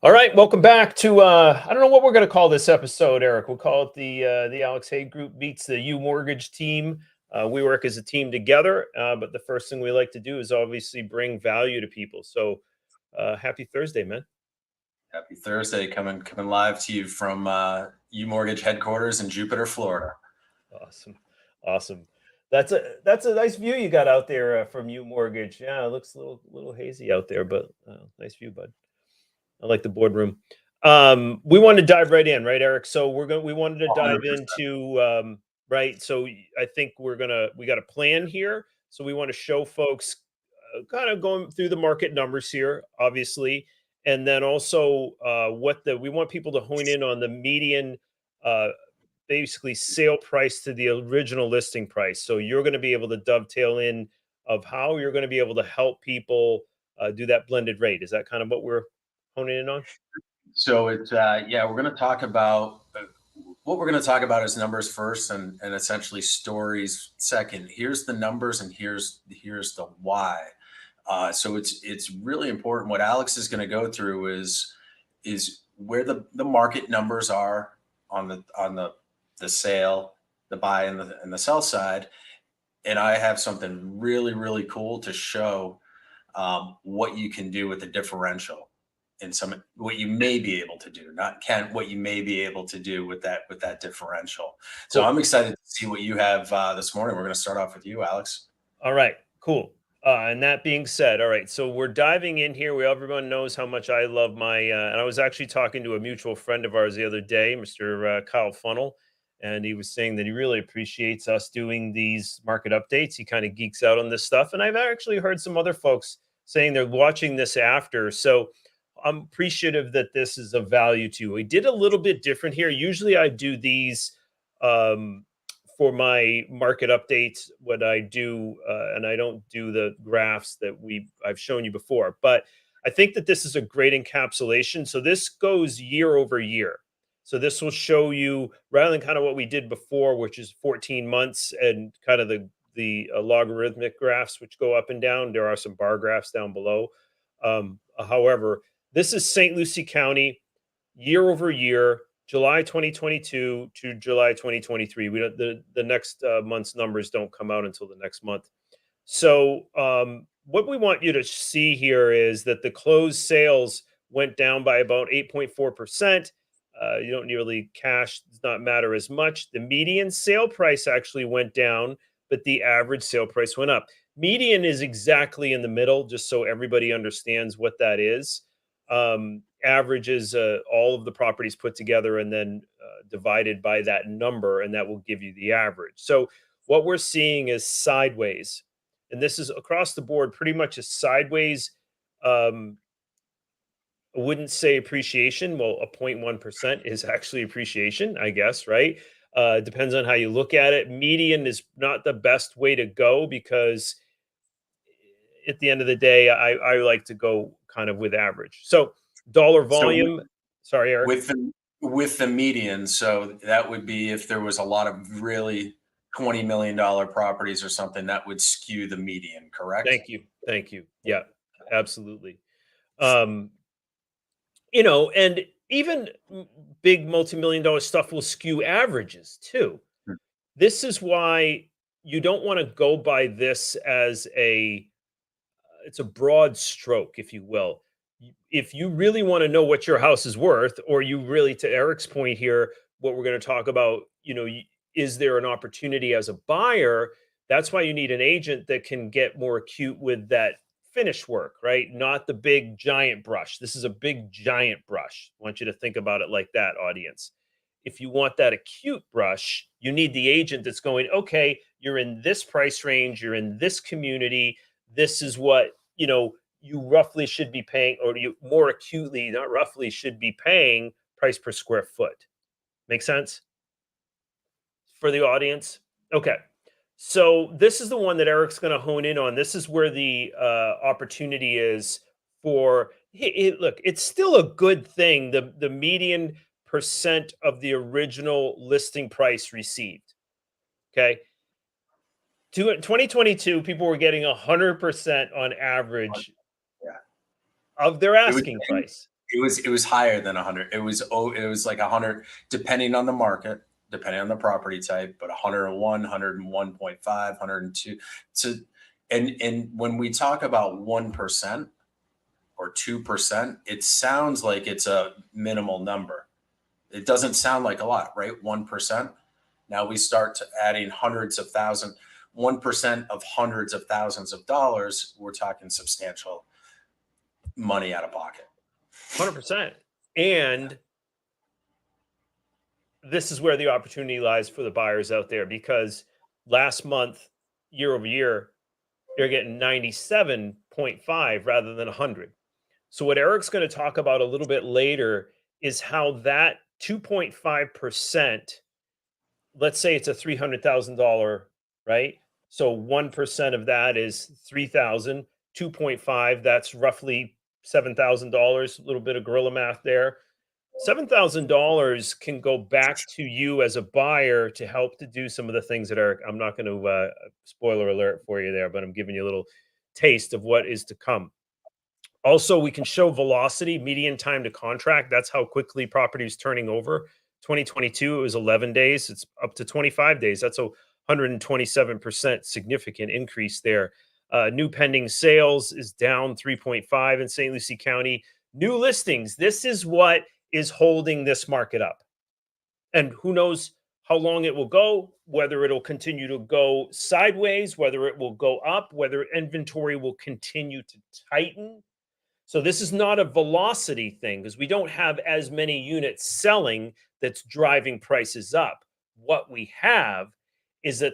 All right, welcome back to I don't know what we're going to call this episode, Eric. We'll call it the Alex Haigh Group meets the U Mortgage team. We work as a team together, but the first thing we like to do is obviously bring value to people. So, happy Thursday, man. Happy Thursday, coming live to you from U Mortgage headquarters in Jupiter, Florida. Awesome, awesome. That's a nice view you got out there from U Mortgage. Yeah, it looks a little hazy out there, but nice view, bud. I like the boardroom. We want to dive right in, right, Eric? So we wanted to dive 100%. into right. So I think we got a plan here. So we want to show folks kind of going through the market numbers here, obviously, and then also what the we want people to hone in on the median, uh, basically sale price to the original listing price. So you're going to be able to dovetail in of how you're going to be able to help people do that blended rate. Is that kind of what we're honing in on? So yeah, we're going to talk about what we're going to talk about is numbers first, and essentially stories second. Here's the numbers, and here's the why. So it's really important. What Alex is going to go through is where the market numbers are on the sale, the buy, and the sell side. And I have something really cool to show, what you can do with the differential, and some what you may be able to do, not can what you may be able to do with that differential. So Cool. I'm excited to see what you have this morning. We're going to start off with you, Alex. All right, cool. And that being said, all right, so we're diving in here. Everyone knows how much I love and I was actually talking to a mutual friend of ours the other day, Mr. Kyle Funnel, and he was saying that he really appreciates us doing these market updates. He kind of geeks out on this stuff, and I've actually heard some other folks saying they're watching this after. So I'm appreciative that this is of value to you. We did a little bit different here. Usually I do these. Um, for my market updates what I do, and I don't do the graphs that I've shown you before, but I think that this is a great encapsulation. So this goes year over year. So this will show you rather than kind of what we did before, which is 14 months and kind of the logarithmic graphs which go up and down. There are some bar graphs down below. However, this is St. Lucie County year over year, July 2022 to July 2023. We don't the next month's numbers don't come out until the next month. So what we want you to see here is that the closed sales went down by about 8.4%. You don't nearly cash does not matter as much. The median sale price actually went down, but the average sale price went up. Median is exactly in the middle, just so everybody understands what that is. Average is all of the properties put together and then divided by that number, and that will give you the average. So what we're seeing is sideways, and this is across the board, pretty much a sideways. Um, I wouldn't say appreciation. Well, a 0.1% is actually appreciation, I guess, right? Depends on how you look at it. Median is not the best way to go because at the end of the day, I like to go kind of with average. So dollar So volume. Sorry, Eric. with the median, so that would be if there was a lot of really $20 million properties or something, that would skew the median, correct? Thank you. Thank you. Yeah, absolutely. Um, and even big multi-million dollar stuff will skew averages too. This is why you don't want to go by this as it's a broad stroke, if you will. If you really want to know what your house is worth, or you really, to Eric's point here, what we're going to talk about, is there an opportunity as a buyer? That's why you need an agent that can get more acute with that finish work, right? Not the big giant brush. This is a big giant brush. I want you to think about it like that, audience. If you want that acute brush, you need the agent that's going, okay, you're in this price range, you're in this community, this is what you roughly should be paying, or you more acutely, not roughly, should be paying price per square foot. Make sense for the audience? Okay. So this is the one that Eric's going to hone in on. This is where the opportunity is for. Look, it's still a good thing. The median percent of the original listing price received. Okay. 2022, people were getting 100% on average Yeah. of their It was asking price. it was higher than 100. It was like 100 depending on the market, depending on the property type, but 101, 101.5, 102. So and when we talk about 1% or 2%, it sounds like it's a minimal number. It doesn't sound like a lot, right? 1%. Now we start to adding hundreds of thousands, 1% of hundreds of thousands of dollars, we're talking substantial money out of pocket. 100%. And this is where the opportunity lies for the buyers out there, because last month, year over year, they're getting 97.5 rather than 100. So what Eric's going to talk about a little bit later is how that 2.5%, let's say it's a $300,000, right? So 1% of that is 3,000, 2.5, that's roughly $7,000, a little bit of gorilla math there. $7,000 can go back to you as a buyer to help to do some of the things that are, I'm not going to spoiler alert for you there, but I'm giving you a little taste of what is to come. Also, we can show velocity, median time to contract. That's how quickly property is turning over. 2022, it was 11 days. It's up to 25 days. That's a 127% significant increase there. New pending sales is down 3.5 in St. Lucie County. New listings. This is what is holding this market up. And who knows how long it will go, whether it'll continue to go sideways, whether it will go up, whether inventory will continue to tighten. So this is not a velocity thing, because we don't have as many units selling that's driving prices up. What we have is that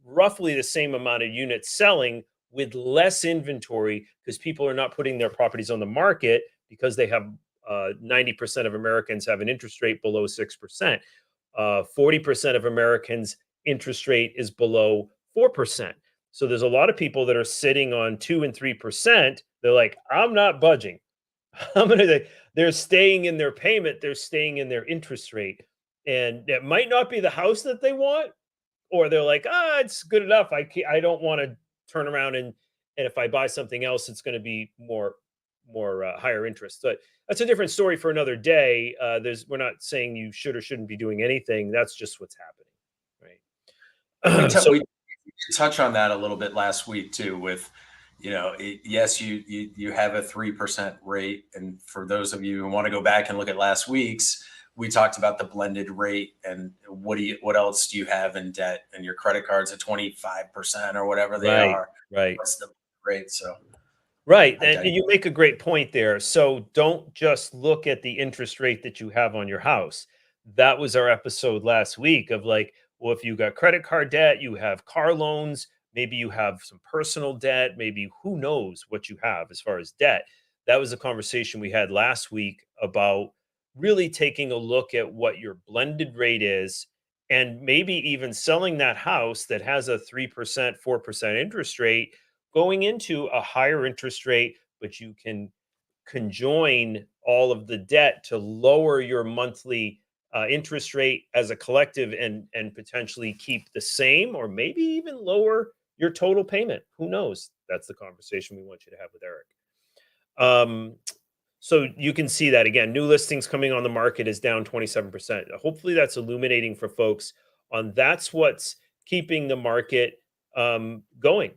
roughly the same amount of units selling with less inventory, because people are not putting their properties on the market because they have 90% of Americans have an interest rate below 6%. 40% of Americans' interest rate is below 4%. So there's a lot of people that are sitting on 2 and 3%. They're like, I'm not budging. They're staying in their payment. They're staying in their interest rate. And it might not be the house that they want, or they're like, it's good enough. I don't want to turn around and if I buy something else, it's going to be more higher interest. But that's a different story for another day. We're not saying you should or shouldn't be doing anything. That's just what's happening, right? So We touch on that a little bit last week too. With yes, you have a 3% rate, and for those of you who want to go back and look at last week's, we talked about the blended rate and what else do you have in debt, and your credit cards at 25% or whatever they are. Right. What's the rate? So right. And you make a great point there. So don't just look at the interest rate that you have on your house. That was our episode last week of like, well, if you got credit card debt, you have car loans, maybe you have some personal debt, maybe who knows what you have as far as debt. That was a conversation we had last week about really taking a look at what your blended rate is, and maybe even selling that house that has a 3%, 4% interest rate, going into a higher interest rate, but you can conjoin all of the debt to lower your monthly interest rate as a collective, and potentially keep the same or maybe even lower your total payment. Who knows? That's the conversation we want you to have with Eric. So you can see that again, new listings coming on the market is down 27%. Hopefully that's illuminating for folks on that's what's keeping the market going,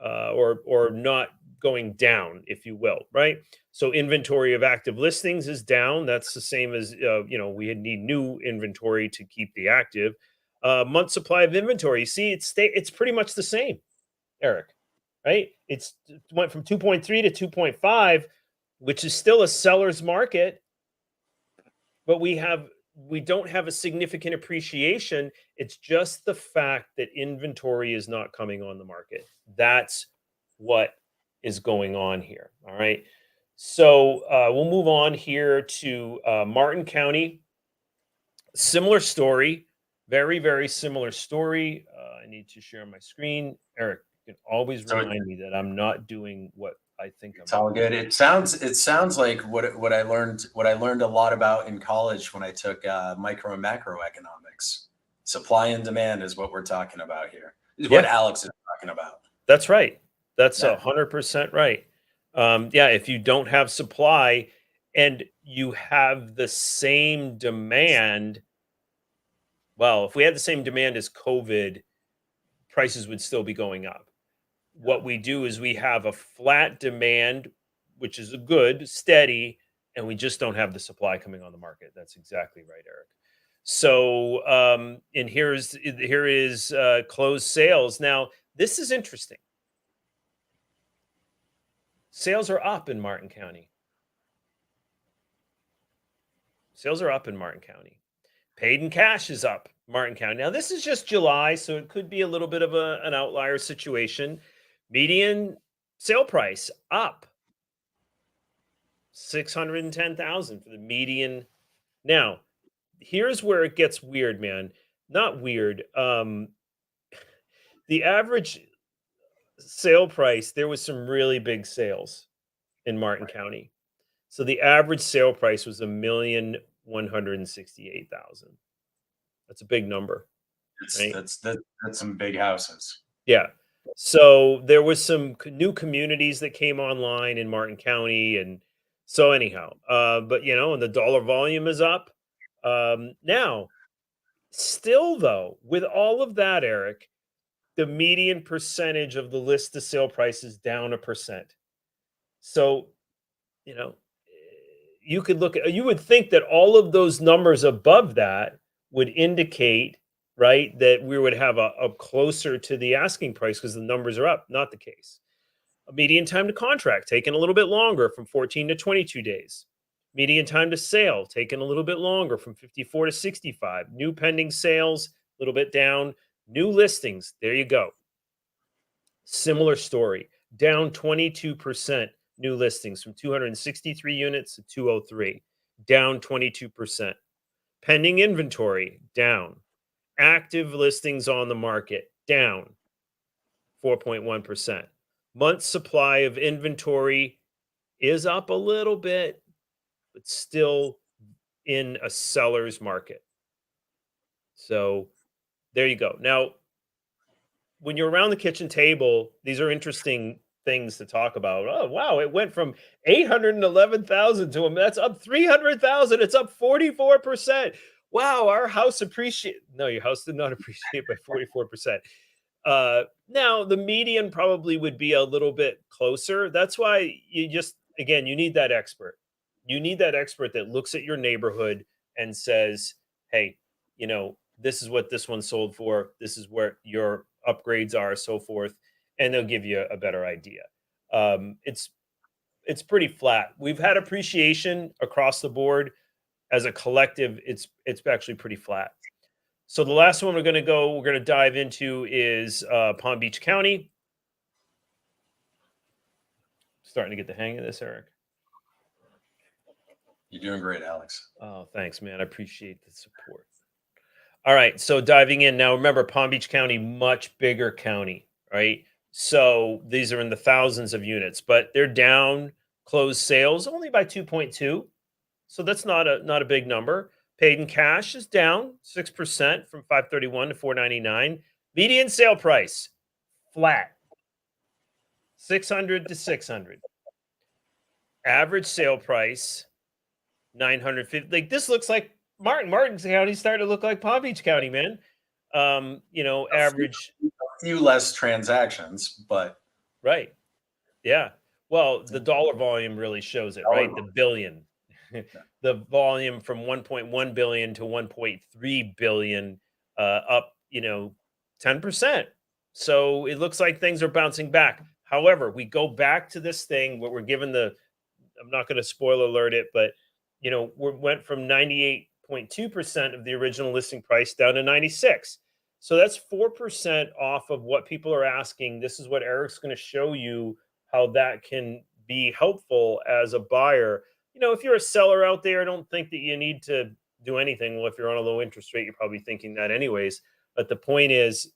or not going down, if you will, right? So inventory of active listings is down. That's the same as, we need new inventory to keep the active. Month supply of inventory. See, it's pretty much the same, Eric, right? It went from 2.3 to 2.5, which is still a seller's market, but we don't have a significant appreciation. It's just the fact that inventory is not coming on the market. That's what is going on here. All right. So we'll move on here to Martin County. Similar story, very, very similar story. I need to share my screen. Eric, you can always remind me that I'm not doing what I think it's all good. It sounds like what I learned a lot about in college when I took micro and macroeconomics. Supply and demand is what we're talking about here. Is what Alex is talking about. That's right. That's 100% right. If you don't have supply and you have the same demand. Well, if we had the same demand as COVID, prices would still be going up. What we do is we have a flat demand, which is a good, steady, and we just don't have the supply coming on the market. That's exactly right, Eric. So, and here is closed sales. Now, this is interesting. Sales are up in Martin County. Sales are up in Martin County. Paid in cash is up Martin County. Now, this is just July, so it could be a little bit of an outlier situation. Median sale price up 610,000 for the median. Now, here's where it gets weird, man. Not weird. The average sale price, there was some really big sales in Martin County. So the average sale price was 1,168,000. That's a big number, It's right? that's some big houses. Yeah. So there was some new communities that came online in Martin County, and so anyhow, but and the dollar volume is up. Now, still though, with all of that, Eric, the median percentage of the list to sale price is down 1%. So you know, you could look at, you would think that all of those numbers above that would indicate, right, that we would have a closer to the asking price because the numbers are up. Not the case. A median time to contract taking a little bit longer from 14 to 22 days. Median time to sale taking a little bit longer from 54 to 65. New pending sales, a little bit down. New listings, there you go. Similar story, down 22% new listings from 263 units to 203, down 22%. Pending inventory, down. Active listings on the market, down 4.1%. Month supply of inventory is up a little bit, but still in a seller's market. So there you go. Now, when you're around the kitchen table, these are interesting things to talk about. Oh, wow, it went from 811,000 to that's up 300,000. It's up 44%. Wow, our house appreciate. No, your house did not appreciate by 44%. Now the median probably would be a little bit closer. That's why you just again you need that expert. You need that expert that looks at your neighborhood and says, "Hey, this is what this one sold for. This is where your upgrades are, so forth," and they'll give you a better idea. It's pretty flat. We've had appreciation across the board as a collective. It's actually pretty flat. So the last one we're going to dive into is Palm Beach County. Starting to get the hang of this, Eric. You're doing great, Alex. Oh, thanks, man. I appreciate the support. All right, so diving in now. Remember, Palm Beach County, much bigger county, right? So these are in the thousands of units, but they're down closed sales only by 2.2. So that's not a big number. Paid in cash is down 6% from 531 to 499. Median sale price flat 600 to 600. Average sale price 950. Like this looks like Martin County starting to look like Palm Beach County, man. Average A few less transactions, but right. Yeah. Well, the dollar volume really shows it, right? The billion. The volume from 1.1 billion to 1.3 billion up, 10%. So it looks like things are bouncing back. However, we go back to this thing where we're given I'm not going to spoiler alert it, but we went from 98.2% of the original listing price down to 96. So that's 4% off of what people are asking. This is what Eric's going to show you how that can be helpful as a buyer. If you're a seller out there, I don't think that you need to do anything. Well, if you're on a low interest rate, you're probably thinking that anyways. But the point is,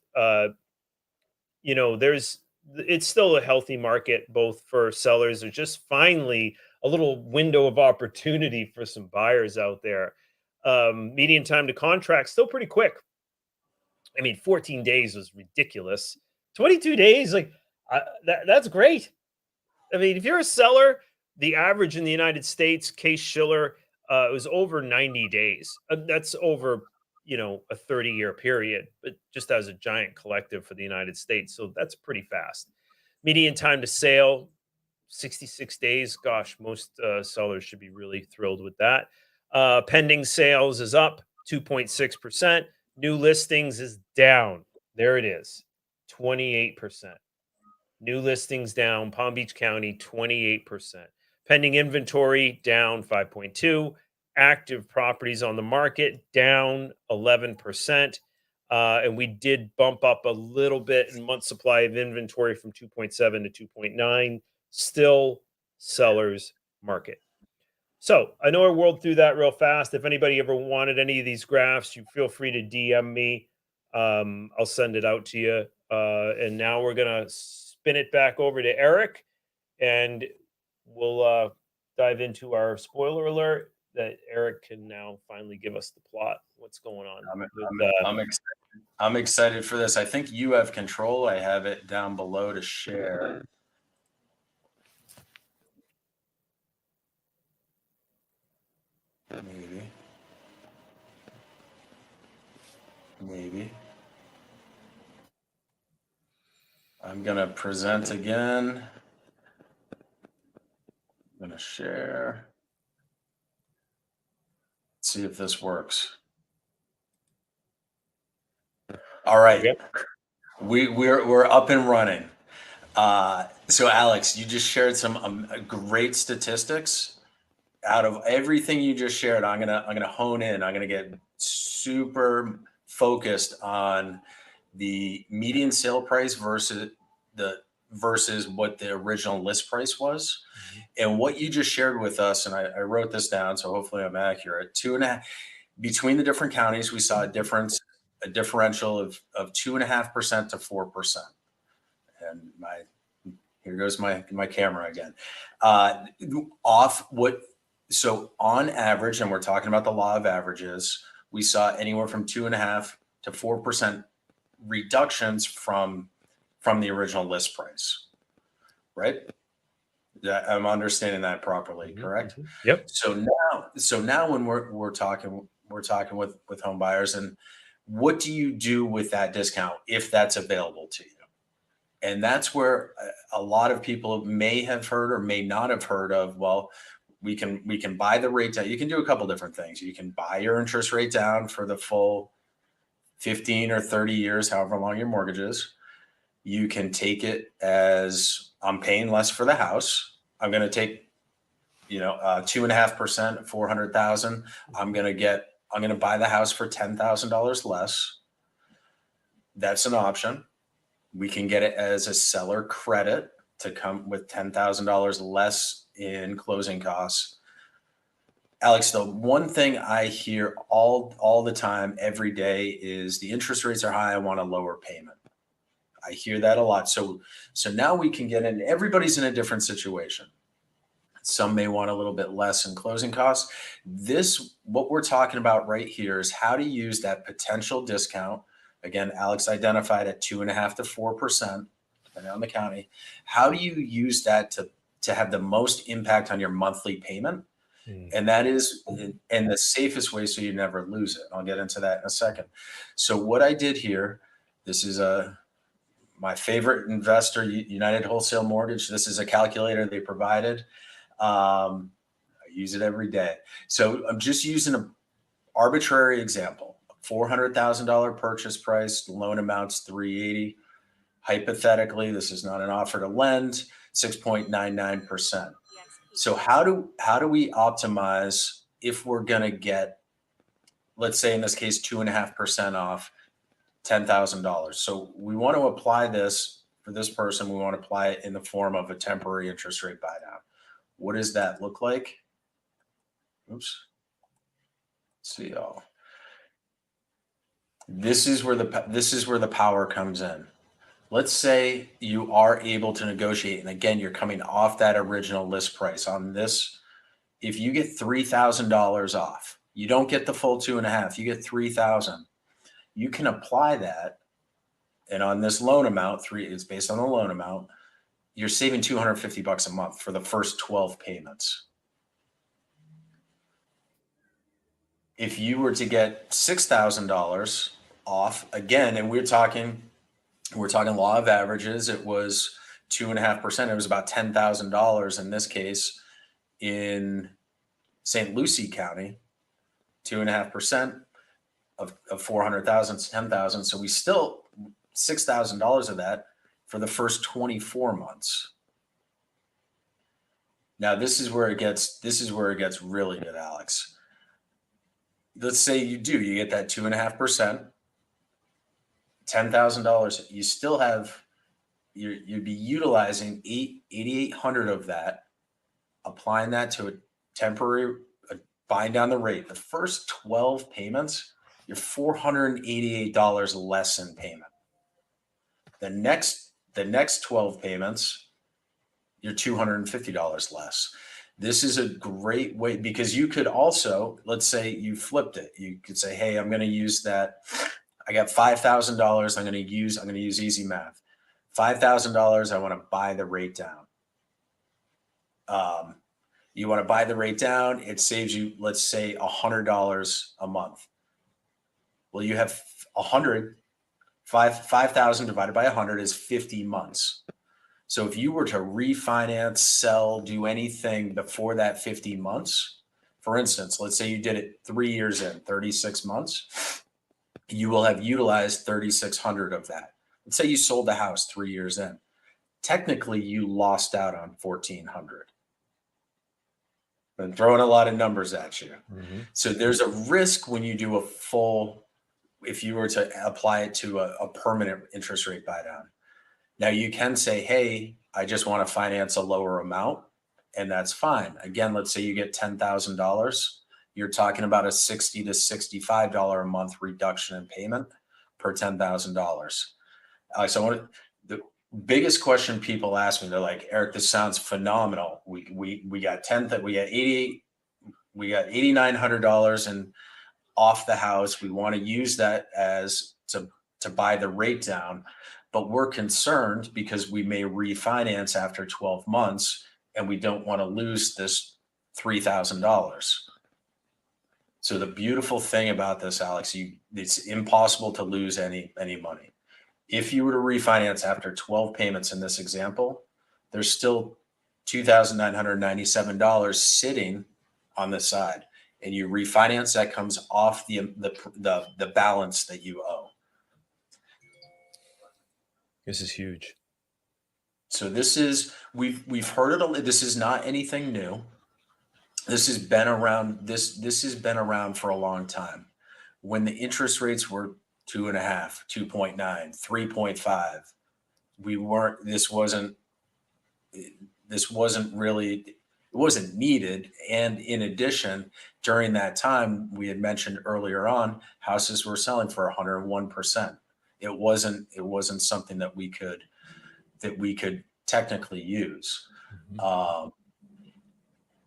it's still a healthy market both for sellers or just finally a little window of opportunity for some buyers out there. Median time to contract still pretty quick. I mean, 14 days was ridiculous. 22 days, like that's great. I mean, if you're a seller, The average in the United States, Case Shiller, it was over 90 days. That's over, a 30-year period, but just as a giant collective for the United States. So that's pretty fast. Median time to sale, 66 days. Gosh, most sellers should be really thrilled with that. Pending sales is up 2.6%. New listings is down. There it is, 28%. New listings down, Palm Beach County 28%. Pending inventory down 5.2. Active properties on the market down 11%. And we did bump up a little bit in month supply of inventory from 2.7 to 2.9. Still sellers market. So I know I whirled through that real fast. If anybody ever wanted any of these graphs, you feel free to DM me. I'll send it out to you. And now we're gonna spin it back over to Eric, and we'll dive into our spoiler alert that Eric can now finally give us the plot. What's going on? I'm excited for this. I think you have control. I have it down below to share. Maybe. I'm going to present again. I'm going to share. Let's see if this works. All right. Yep. We're up and running. So Alex, you just shared some great statistics. Out of everything you just shared, I'm gonna hone in. I'm gonna get super focused on the median sale price versus what the original list price was. And what you just shared with us, and I wrote this down, so hopefully I'm accurate. Between the different counties, we saw a differential of 2.5% to 4%. And here goes my camera again. So on average, and we're talking about the law of averages, we saw anywhere from 2.5% to 4% reductions from the original list price, right? I'm understanding that properly, correct? Yep. So now when we're talking with home buyers, and what do you do with that discount if that's available to you? And that's where a lot of people may have heard or may not have heard of. Well, we can buy the rate down. You can do a couple different things. You can buy your interest rate down for the full 15 or 30 years, however long your mortgage is. You can take it as I'm paying less for the house. I'm going to take, 2.5%, 400,000. I'm going to buy the house for $10,000 less. That's an option. We can get it as a seller credit to come with $10,000 less in closing costs. Alex, the one thing I hear all the time, every day, is the interest rates are high. I want a lower payment. I hear that a lot. So now we can get in. Everybody's in a different situation. Some may want a little bit less in closing costs. What we're talking about right here is how to use that potential discount. Again, Alex identified at 2.5% to 4%, depending on the county. How do you use that to have the most impact on your monthly payment? And that is in the safest way, so you never lose it. I'll get into that in a second. So what I did here, this is my favorite investor, United Wholesale Mortgage. This is a calculator they provided. I use it every day. So I'm just using an arbitrary example. $400,000 purchase price, loan amounts $380,000. Hypothetically, this is not an offer to lend, 6.99%. So how do we optimize if we're going to get, let's say in this case, 2.5% off $10,000? So we want to apply this for this person. We want to apply it in the form of a temporary interest rate buy down. What does that look like? Oops. Let's see y'all. This is where the power comes in. Let's say you are able to negotiate, and again, you're coming off that original list price on this. If you get $3,000 off, you don't get the full 2.5, you get $3,000. You can apply that, and on this loan amount, it's based on the loan amount. you're saving $250 a month for the first 12 payments. If you were to get $6,000 off again, and we're talking law of averages, it was 2.5%. It was about $10,000 in this case in St. Lucie County. 2.5% of 400,000 is 10,000. So we still $6,000 of that for the first 24 months. Now this is where it gets really good, Alex. Let's say you get that 2.5%, $10,000. You still have, you'd be utilizing 8,800 of that, applying that to a temporary, buying down the rate. The first 12 payments, you're $488 less in payment. The next 12 payments, you're $250 less. This is a great way, because you could also, let's say you flipped it. You could say, hey, I'm going to use that. I got $5,000. I'm going to use easy math. $5,000. I want to buy the rate down. You want to buy the rate down. It saves you, let's say, $100 a month. Well, you have 5,000 divided by 100 is 50 months. So if you were to refinance, sell, do anything before that 50 months, for instance, let's say you did it 3 years in, 36 months, you will have utilized 3,600 of that. Let's say you sold the house 3 years in. Technically, you lost out on 1,400. I'm throwing a lot of numbers at you. Mm-hmm. So there's a risk when you do if you were to apply it to a permanent interest rate buy down. Now you can say, hey, I just want to finance a lower amount, and that's fine. Again, let's say you get $10,000. You're talking about a $60 to $65 a month reduction in payment per $10,000. So the biggest question people ask me, they're like, Eric, this sounds phenomenal. We got $8,900 and off the house. We want to use that as to buy the rate down. But we're concerned because we may refinance after 12 months and we don't want to lose this $3,000. So the beautiful thing about this, Alex, it's impossible to lose any money. If you were to refinance after 12 payments in this example, there's still $2,997 sitting on the side, and you refinance, that comes off the balance that you owe. This is huge. So we've heard it. This is not anything new. This has been around. This has been around for a long time. When the interest rates were 2.5, 2.9, 3.5, this wasn't really, it wasn't needed. And in addition, during that time, we had mentioned earlier on, houses were selling for 101%. It wasn't something that we could technically use. Mm-hmm.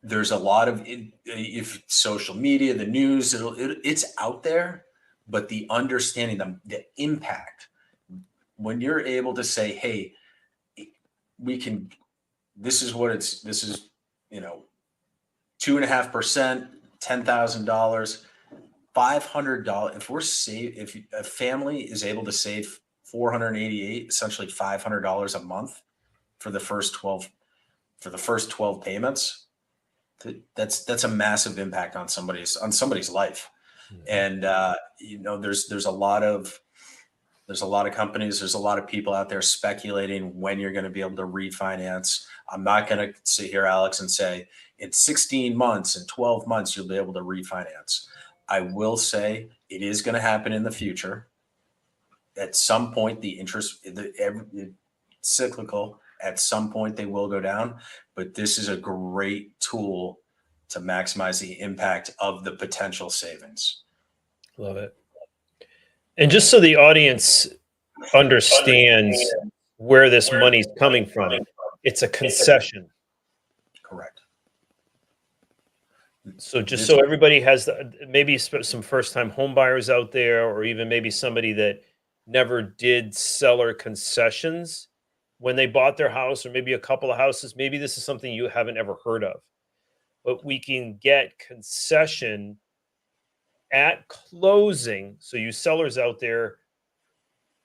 There's a lot of if social media, the news, it's out there, but the understanding, the impact, when you're able to say, hey, this is 2.5%, $10,000, $500. If a family is able to save $488, essentially $500 a month for the first 12 payments, that's a massive impact on somebody's life. Mm-hmm. And there's a lot of companies, there's a lot of people out there speculating when you're going to be able to refinance. I'm not going to sit here, Alex, and say in 16 months and 12 months you'll be able to refinance. I will say it is going to happen in the future. At some point, cyclical. At some point, they will go down. But this is a great tool to maximize the impact of the potential savings. Love it. And just so the audience understands where this money's coming from, it's a concession. Correct. So just so everybody has maybe some first-time home buyers out there, or even maybe somebody that never did seller concessions, when they bought their house, or maybe a couple of houses. Maybe this is something you haven't ever heard of, but we can get concession at closing. So you sellers out there,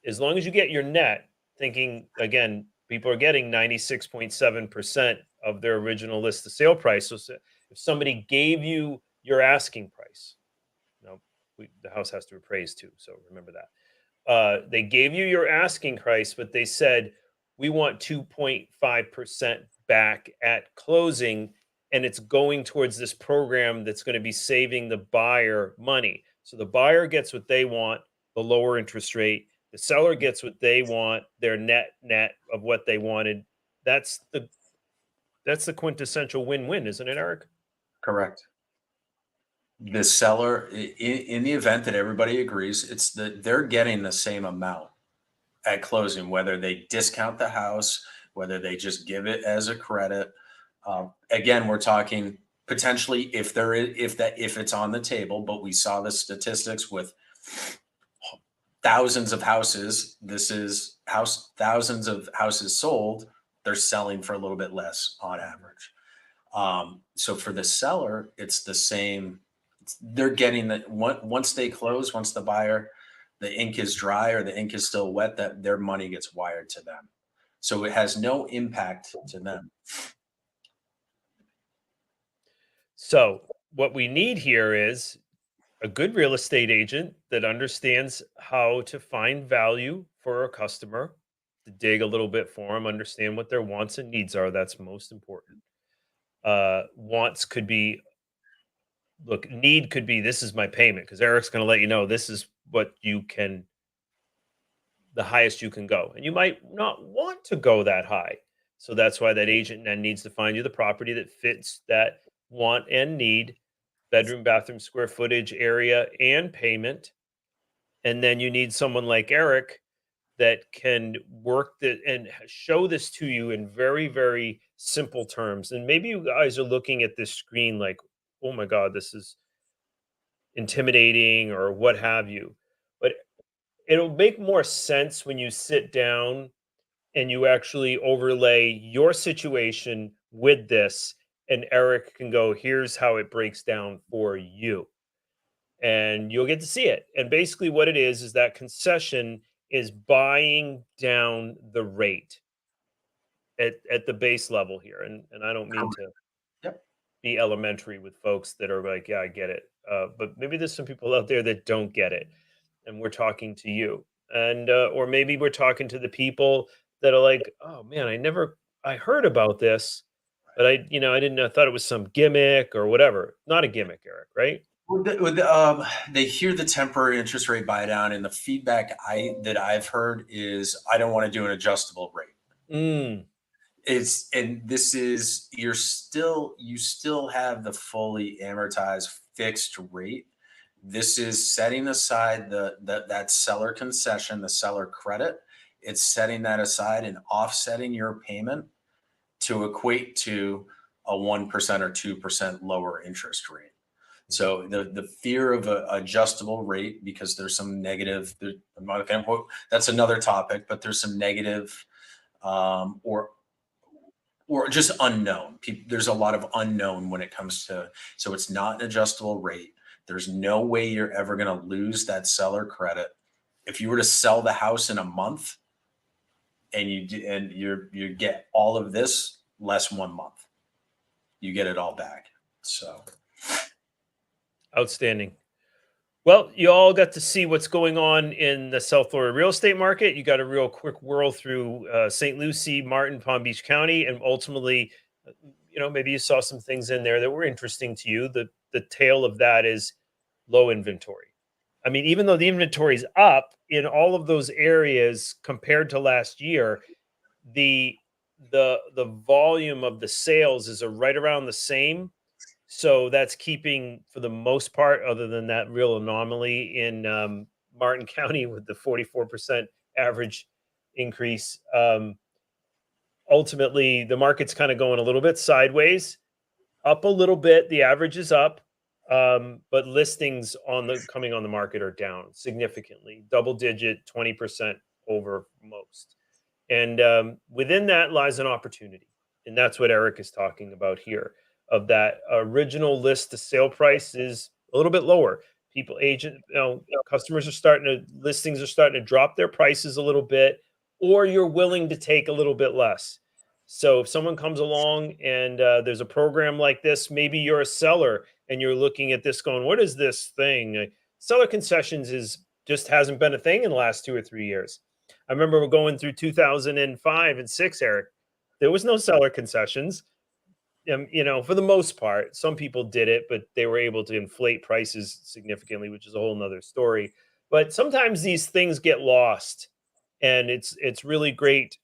as long as you get your net, thinking again, people are getting 96.7% of their original list of sale price. So if somebody gave you your asking price, no, the house has to appraise too. So remember that. They gave you your asking price, but they said, we want 2.5% back at closing. And it's going towards this program that's going to be saving the buyer money. So the buyer gets what they want, the lower interest rate. The seller gets what they want, their net of what they wanted. That's the quintessential win-win, isn't it, Eric? Correct. The seller, in the event that everybody agrees, it's that they're getting the same amount at closing, whether they discount the house, whether they just give it as a credit. Again, we're talking potentially if there is, if it's on the table, but we saw the statistics with thousands of houses. This is thousands of houses sold. They're selling for a little bit less on average. So for the seller, it's the same. They're getting that once they close, once the ink is dry or the ink is still wet, that their money gets wired to them. So it has no impact to them. So what we need here is a good real estate agent that understands how to find value for a customer, to dig a little bit for them, understand what their wants and needs are. That's most important. Wants could be, look, need could be, this is my payment, because Eric's going to let you know this is what you can, the highest you can go. And you might not want to go that high. So that's why that agent then needs to find you the property that fits that want and need, bedroom, bathroom, square footage, area, and payment. And then you need someone like Eric that can work that and show this to you in very, very simple terms. And maybe you guys are looking at this screen like, oh my God, this is intimidating or what have you. But it'll make more sense when you sit down and you actually overlay your situation with this. And Eric can go, here's how it breaks down for you. And you'll get to see it. And basically, what it is that concession is buying down the rate at the base level here. And I don't mean to Yep. be elementary with folks that are like, yeah, I get it. But maybe there's some people out there that don't get it. And we're talking to you. And, or maybe we're talking to the people that are like, oh man, I heard about this, but I didn't, I thought it was some gimmick or whatever. Not a gimmick, Eric, right? They hear the temporary interest rate buy down, and the feedback that I've heard is I don't want to do an adjustable rate. Mm, And this is you still have the fully amortized fixed rate. This is setting aside that seller concession, the seller credit. It's setting that aside and offsetting your payment to equate to a 1% or 2% lower interest rate. So the fear of an adjustable rate, because there's some negative, that's another topic, but there's some negative or just unknown. There's a lot of unknown when it comes to, so it's not an adjustable rate. There's no way you're ever going to lose that seller credit. If you were to sell the house in a month and you get all of this less 1 month, you get it all back. So outstanding. Well, you all got to see what's going on in the South Florida real estate market. You got a real quick whirl through St. Lucie, Martin, Palm Beach County, and ultimately, maybe you saw some things in there that were interesting to you. The tail of that is low inventory. I mean, even though the inventory is up in all of those areas compared to last year, the the volume of the sales is right around the same. So that's keeping, for the most part, other than that real anomaly in Martin County with the 44% average increase. Ultimately, the market's kind of going a little bit sideways, up a little bit. The average is up, but listings coming on the market are down significantly, double digit, 20% over most. And within that lies an opportunity. And that's what Eric is talking about here. Of that original list to sale price is a little bit lower. People, customers are starting to, listings are starting to drop their prices a little bit, or you're willing to take a little bit less. So if someone comes along and there's a program like this, maybe you're a seller and you're looking at this going, what is this thing? Seller concessions is just hasn't been a thing in the last 2 or 3 years. I remember going through 2005 and six, Eric. There was no seller concessions. For the most part, some people did it, but they were able to inflate prices significantly, which is a whole nother story. But sometimes these things get lost, and it's really great.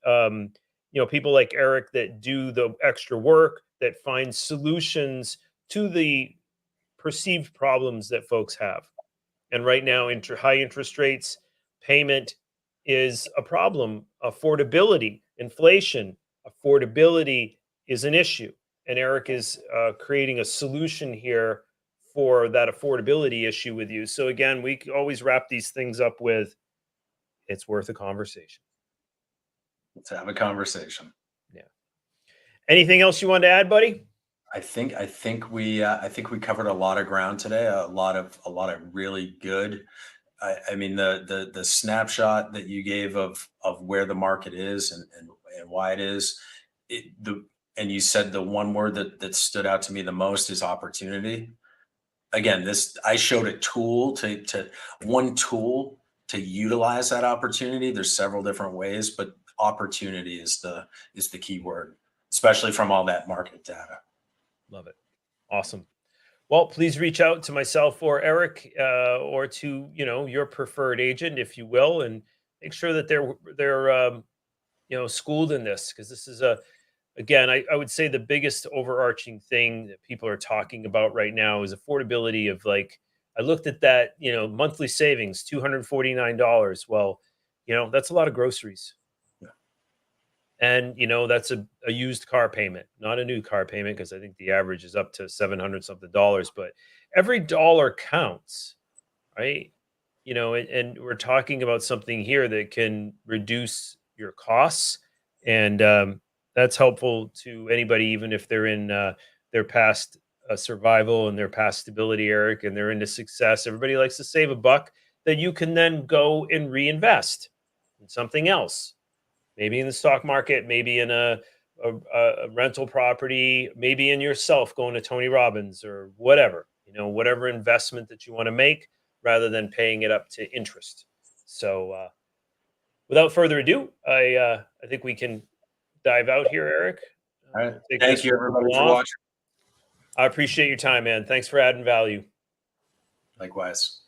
People like Eric that do the extra work, that find solutions to the perceived problems that folks have. And right now, high interest rates, payment is a problem. Affordability, inflation, affordability is an issue. And Eric is creating a solution here for that affordability issue with you. So again, we always wrap these things up with it's worth a conversation. Let's have a conversation. Yeah. Anything else you want to add, buddy? I think we covered a lot of ground today. A lot of really good. I mean, the snapshot that you gave of where the market is and why it is. And you said the one word that stood out to me the most is opportunity. Again, I showed a tool to one tool to utilize that opportunity. There's several different ways, but opportunity is the key word, especially from all that market data. Love it. Awesome. Well, please reach out to myself or Eric, or to your preferred agent, if you will, and make sure that they're schooled in this, because this is again, I would say the biggest overarching thing that people are talking about right now is affordability of, like, I looked at that, monthly savings, $249. Well, that's a lot of groceries. And that's a used car payment, not a new car payment, because I think the average is up to 700 something dollars. But every dollar counts, right? And we're talking about something here that can reduce your costs, and that's helpful to anybody, even if they're in their past survival and their past stability, Eric, and they're into success. Everybody likes to save a buck that you can then go and reinvest in something else, maybe in the stock market, maybe in a rental property, maybe in yourself going to Tony Robbins or whatever, whatever investment that you want to make, rather than paying it up to interest. So without further ado, I think we can dive out here, Eric. All right. Thank you, everybody, for watching. I appreciate your time, man. Thanks for adding value. Likewise.